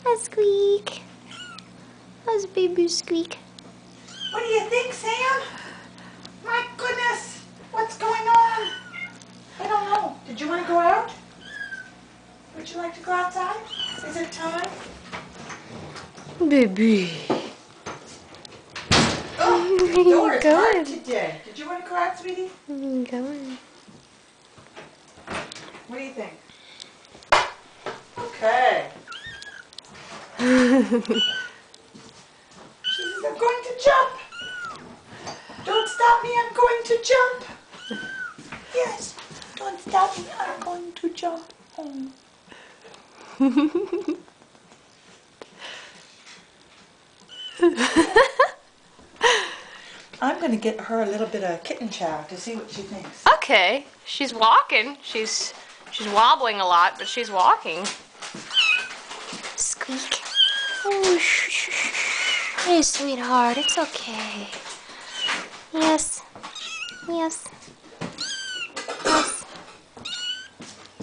A squeak. How's baby squeak? What do you think, Sam? My goodness, what's going on? I don't know. Did you want to go out? Would you like to go outside? Is it time? Baby. Oh, Where the door are you is hard going? today. Did you want to go out, sweetie? Where are you going? What do you think? Okay. She says, I'm going to jump. Don't stop me, I'm going to jump. Yes, don't stop me, I'm going to jump. Oh. I'm going to get her a little bit of kitten chow to see what she thinks. Okay, she's walking. She's wobbling a lot, but she's walking. Squeak. Oh, shh, shh, shh. Hey, sweetheart, it's okay. Yes. Yes.